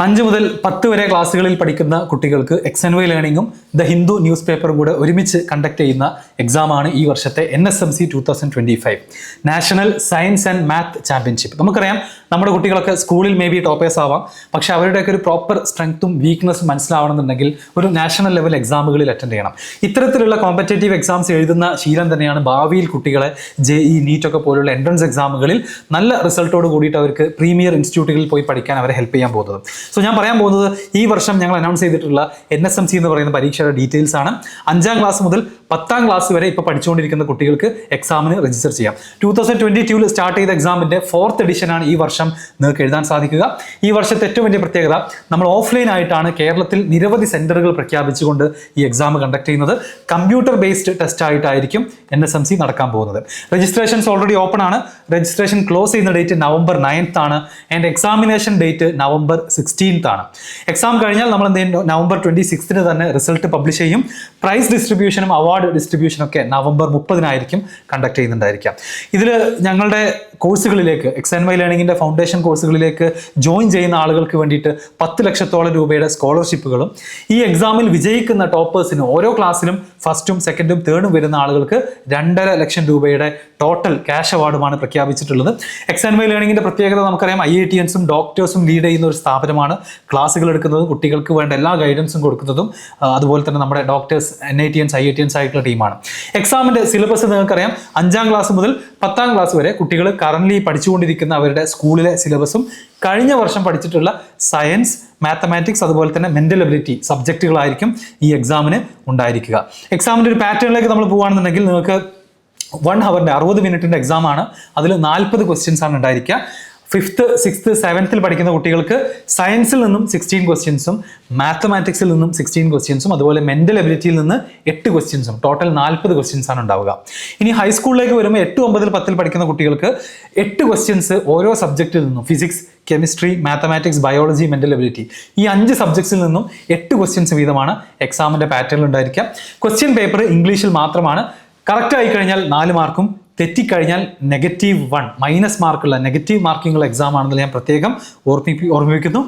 5 മുതൽ 10 വരെ ക്ലാസ്സുകളിൽ പഠിക്കുന്ന കുട്ടികൾക്ക് XNY ലേണിംഗും ദ ഹിന്ദു ന്യൂസ് പേപ്പറും കൂടെ ഒരുമിച്ച് കണ്ടക്ട് ചെയ്യുന്ന എക്സാമാണ് ഈ വർഷത്തെ NSMC 2025 national science and math championship. നമുക്കറിയാം നമ്മുടെ കുട്ടികളൊക്കെ സ്കൂളിൽ മേ ബി ടോപ്പേഴ്സ് ആവാം, പക്ഷേ അവരുടെയൊക്കെ ഒരു പ്രോപ്പർ സ്ട്രെങ്ത്തും വീക്ക്നെസ്സും മനസ്സിലാവണമെന്നുണ്ടെങ്കിൽ ഒരു നാഷണൽ ലെവൽ എക്സാമുകളിൽ അറ്റൻഡ് ചെയ്യണം. ഇത്തരത്തിലുള്ള കോമ്പറ്റേറ്റീവ് എക്സാംസ് എഴുതുന്ന ശീലം തന്നെയാണ് ഭാവിയിൽ കുട്ടികളെ JEE NEET ഒക്കെ പോലുള്ള എൻട്രൻസ് എക്സാമുകളിൽ നല്ല റിസൾട്ടോട് കൂടിയിട്ട് അവർക്ക് പ്രീമിയർ ഇൻസ്റ്റിറ്റ്യൂട്ടുകളിൽ പോയി പഠിക്കാൻ അവരെ ഹെൽപ്പ് ചെയ്യാൻ പോകുന്നത്. സോ ഞാൻ പറയാൻ പോകുന്നത് ഈ വർഷം ഞങ്ങൾ അനൗൺസ് ചെയ്തിട്ടുള്ള NSMC എന്ന് പറയുന്ന പരീക്ഷയുടെ ഡീറ്റെയിൽസ് ആണ്. 5ാം ക്ലാസ് മുതൽ 10ാം ക്ലാസ് വരെ ഇപ്പോൾ പഠിച്ചുകൊണ്ടിരിക്കുന്ന കുട്ടികൾക്ക് എക്സാമിന് രജിസ്റ്റർ ചെയ്യാം. 2022 സ്റ്റാർട്ട് ചെയ്ത എക്സാമിന്റെ 4th എഡിഷനാണ് ഈ വർഷം നിങ്ങൾക്ക് എഴുതാൻ സാധിക്കുക. ഈ വർഷത്തെ ഏറ്റവും വലിയ പ്രത്യേകത, നമ്മൾ ഓഫ്ലൈൻ ആയിട്ടാണ് കേരളത്തിൽ നിരവധി സെന്ററുകൾ പ്രഖ്യാപിച്ചുകൊണ്ട് ഈ എക്സാം കണ്ടക്ട് ചെയ്യുന്നത്. കമ്പ്യൂട്ടർ ബേസ്ഡ് ടെസ്റ്റ് ആയിട്ടായിരിക്കും NSMC നടക്കാൻ പോകുന്നത്. രജിസ്ട്രേഷൻസ് ഓൾറെഡി ഓപ്പൺ ആണ്. രജിസ്ട്രേഷൻ ക്ലോസ് ചെയ്യുന്ന ഡേറ്റ് November 9th ആണ് and examination date November 16th ആണ്. എക്സാം കഴിഞ്ഞാൽ നമ്മൾ എന്ത് ചെയ്യും, November 26th തന്നെ റിസൾട്ട് പബ്ലിഷ് ചെയ്യും. പ്രൈസ് ഡിസ്ട്രിബ്യൂഷനും അവാർഡ് ഡിസ്ട്രിബ്യൂഷനും ഒക്കെ November 30 കണ്ടക്ട് ചെയ്യുന്നുണ്ടായിരിക്കാം. ഇതിൽ ഞങ്ങളുടെ കോഴ്സുകളിലേക്ക് XNY ലേണിംഗിന്റെ ഫൗണ്ടേഷൻ കോഴ്സുകളിലേക്ക് ജോയിൻ ചെയ്യുന്ന ആളുകൾക്ക് വേണ്ടിയിട്ട് 10 ലക്ഷത്തോളം രൂപയുടെ സ്കോളർഷിപ്പുകളും, ഈ എക്സാമിൽ വിജയിക്കുന്ന ടോപ്പേഴ്സിന് ഓരോ ക്ലാസ്സിലും ഫസ്റ്റും സെക്കൻഡും തേർഡും വരുന്ന ആളുകൾക്ക് 2.5 ലക്ഷം രൂപയുടെ ടോട്ടൽ ക്യാഷ് അവാർഡുമാണ് പ്രഖ്യാപിച്ചിട്ടുള്ളത്. XNY ലേണിംഗിന്റെ പ്രത്യേകത നമുക്കറിയാം, IITiansഉം ഡോക്ടേഴ്സും ലീഡ് ചെയ്യുന്ന ഒരു സ്ഥാപനമാണ്. ക്ലാസ്സുകൾ എടുക്കുന്നതും കുട്ടികൾക്ക് വേണ്ട എല്ലാ ഗൈഡൻസും കൊടുക്കുന്നതും അതുപോലെ തന്നെ നമ്മുടെ ഡോക്ടേഴ്സ് NITians IITians ആയിട്ടുള്ള ടീമാണ്. എക്സാമിന്റെ സിലബസ് നിങ്ങൾക്കറിയാം, 5ാം ക്ലാസ് മുതൽ 10ാം ക്ലാസ് വരെ കുട്ടികൾ കറന്റ് പഠിച്ചുകൊണ്ടിരിക്കുന്ന അവരുടെ സ്കൂളിലെ സിലബസും കഴിഞ്ഞ വർഷം പഠിച്ചിട്ടുള്ള സയൻസ്, മാത്തമാറ്റിക്സ് അതുപോലെ തന്നെ മെന്റൽ എബിലിറ്റി സബ്ജക്റ്റുകളായിരിക്കും ഈ എക്സാമിന് ഉണ്ടായിരിക്കുക. എക്സാമിന്റെ ഒരു പാറ്റേണിലേക്ക് നമ്മൾ പോകുകയാണെന്നുണ്ടെങ്കിൽ നിങ്ങൾക്ക് 1 ഹവറിന്റെ 60 മിനിറ്റിന്റെ എക്സാം ആണ്. അതിൽ 40 ക്വസ്റ്റ്യൻസ് ആണ് ഉണ്ടായിരിക്കുക. 5th 6th 7th പഠിക്കുന്ന കുട്ടികൾക്ക് സയൻസിൽ നിന്നും 16 ക്വസ്റ്റ്യൻസും മാത്തമാറ്റിക്സിൽ നിന്നും 16 ക്വസ്റ്റ്യൻസും അതുപോലെ മെന്റൽ എബിലിറ്റിയിൽ നിന്ന് 8 ക്വസ്റ്റ്യൻസും ടോട്ടൽ 40 ക്വസ്റ്റ്യൻസ് ആണ് ഉണ്ടാവുക. ഇനി ഹൈസ്കൂളിലേക്ക് വരുമ്പോൾ 8, 9, 10 പഠിക്കുന്ന കുട്ടികൾക്ക് 8 ക്വസ്റ്റ്യൻസ് ഓരോ സബ്ജക്റ്റിൽ നിന്നും, physics, chemistry, mathematics, biology, mental ability, ഈ 5 സബ്ജക്ട്സിൽ നിന്നും 8 ക്വസ്റ്റ്യൻസ് വീതമാണ് എക്സാമിന്റെ പാറ്റേണിൽ ഉണ്ടായിരിക്കുക. ക്വസ്റ്റ്യൻ പേപ്പർ ഇംഗ്ലീഷിൽ മാത്രമാണ്. കറക്റ്റ് ആയി കഴിഞ്ഞാൽ 4 മാർക്കും, തെറ്റിക്കഴിഞ്ഞാൽ -1 മൈനസ് മാർക്കുള്ള നെഗറ്റീവ് മാർക്കിങ്ങുള്ള എക്സാം ആണെന്ന് ഞാൻ പ്രത്യേകം ഓർമ്മിപ്പിക്കുന്നു.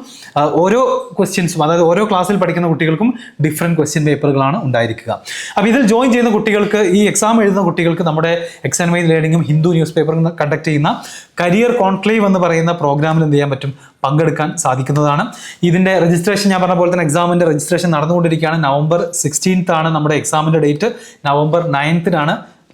ഓരോ ക്വസ്റ്റ്യൻസും, അതായത് ഓരോ ക്ലാസ്സിൽ പഠിക്കുന്ന കുട്ടികൾക്കും ഡിഫറെൻറ്റ് ക്വസ്റ്റ്യൻ പേപ്പറുകളാണ് ഉണ്ടായിരിക്കുക. അപ്പോൾ ഇതിൽ ജോയിൻ ചെയ്യുന്ന കുട്ടികൾക്ക്, ഈ എക്സാം എഴുതുന്ന കുട്ടികൾക്ക് നമ്മുടെ XNY ലേണിംഗും ഹിന്ദു ന്യൂസ് പേപ്പറും കണ്ടക്ട് ചെയ്യുന്ന കരിയർ കോൺക്ലേവ് എന്ന് പറയുന്ന പ്രോഗ്രാമിൽ എന്ത് ചെയ്യാൻ പറ്റും, പങ്കെടുക്കാൻ സാധിക്കുന്നതാണ്. ഇതിൻ്റെ രജിസ്ട്രേഷൻ ഞാൻ പറഞ്ഞ പോലെ തന്നെ എക്സാമിൻ്റെ രജിസ്ട്രേഷൻ നടന്നുകൊണ്ടിരിക്കുകയാണ്. November 16th ആണ് നമ്മുടെ എക്സാമിൻ്റെ date. November 9th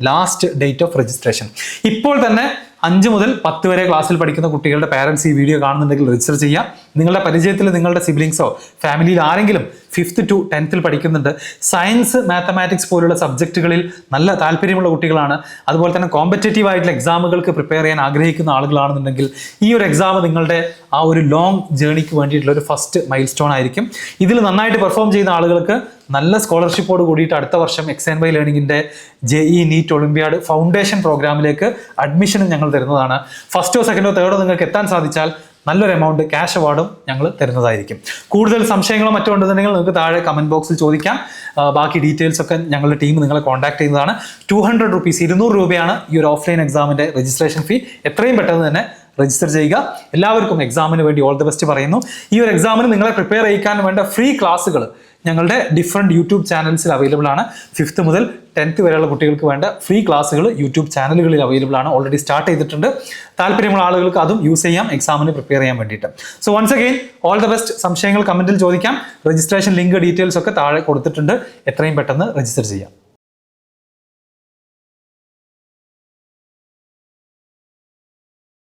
last date of registration. ഇപ്പോൾ തന്നെ 5 മുതൽ 10 വരെ ക്ലാസ്സിൽ പഠിക്കുന്ന കുട്ടികളുടെ പാരൻസ് ഈ വീഡിയോ കാണുന്നുണ്ടെങ്കിൽ രജിസ്റ്റർ ചെയ്യാം. നിങ്ങളുടെ പരിചയത്തിൽ നിങ്ങളുടെ സിബ്ലിങ്സോ ഫാമിലിയിൽ ആരെങ്കിലും 5th to 10th പഠിക്കുന്നുണ്ട്, സയൻസ്, മാത്തമാറ്റിക്സ് പോലുള്ള സബ്ജക്റ്റുകളിൽ നല്ല താല്പര്യമുള്ള കുട്ടികളാണ്, അതുപോലെ തന്നെ കോമ്പറ്റേറ്റീവ് ആയിട്ടുള്ള എക്സാമുകൾക്ക് പ്രിപ്പയർ ചെയ്യാൻ ആഗ്രഹിക്കുന്ന ആളുകളാണെന്നുണ്ടെങ്കിൽ ഈ ഒരു എക്സാം നിങ്ങളുടെ ആ ഒരു ലോങ് ജേണിക്ക് വേണ്ടിയിട്ടുള്ള ഒരു ഫസ്റ്റ് മൈൽ സ്റ്റോൺ ആയിരിക്കും. ഇതിൽ നന്നായിട്ട് പെർഫോം ചെയ്യുന്ന ആളുകൾക്ക് നല്ല സ്കോളർഷിപ്പോട് കൂടിയിട്ട് അടുത്ത വർഷം XNY ലേണിംഗിന്റെ JEE NEET ഒളിമ്പ്യാഡ് ഫൗണ്ടേഷൻ പ്രോഗ്രാമിലേക്ക് അഡ്മിഷനും ഞങ്ങൾ തരുന്നതാണ്. 1st, 2nd, 3rd നിങ്ങൾക്ക് എത്താൻ സാധിച്ചാൽ നല്ലൊരു എമൗണ്ട് ക്യാഷ് അവാർഡും ഞങ്ങൾ തരുന്നതായിരിക്കും. കൂടുതൽ സംശയങ്ങളോ മറ്റോ ഉണ്ടെന്നുണ്ടെങ്കിൽ നിങ്ങൾക്ക് താഴെ കമന്റ് ബോക്സിൽ ചോദിക്കാം. ബാക്കി ഡീറ്റെയിൽസ് ഒക്കെ ഞങ്ങളുടെ ടീം നിങ്ങളെ കോൺടാക്ട് ചെയ്യുന്നതാണ്. 200 rupees 200 രൂപയാണ് ഈ ഒരു ഓഫ്ലൈൻ എക്സാമിന്റെ രജിസ്ട്രേഷൻ ഫീ. എത്രയും പെട്ടെന്ന് തന്നെ രജിസ്റ്റർ ചെയ്യുക. എല്ലാവർക്കും എക്സാമിന് വേണ്ടി ഓൾ ദി ബെസ്റ്റ് പറയുന്നു. ഈ ഒരു എക്സാമിന് നിങ്ങളെ പ്രിപ്പയർ ചെയ്യിക്കാൻ വേണ്ട ഫ്രീ ക്ലാസ്സുകൾ ഞങ്ങളുടെ ഡിഫറെൻറ്റ് യൂട്യൂബ് ചാനൽസിൽ അവൈലബിൾ ആണ്. 5th മുതൽ 10th വരെയുള്ള കുട്ടികൾക്ക് വേണ്ട ഫ്രീ ക്ലാസ്സുകൾ യൂട്യൂബ് ചാനലുകളിൽ അവൈലബിൾ ആണ്. ഓൾറെഡി സ്റ്റാർട്ട് ചെയ്തിട്ടുണ്ട്. താല്പര്യമുള്ള ആളുകൾക്ക് അതും യൂസ് ചെയ്യാം എക്സാമിന് പ്രിപ്പയർ ചെയ്യാൻ വേണ്ടിയിട്ട്. So once again all the best. സംശയങ്ങൾ കമന്റിൽ ചോദിക്കാം. രജിസ്ട്രേഷൻ ലിങ്ക്, ഡീറ്റെയിൽസ് ഒക്കെ താഴെ കൊടുത്തിട്ടുണ്ട്. എത്രയും പെട്ടെന്ന് രജിസ്റ്റർ ചെയ്യാം.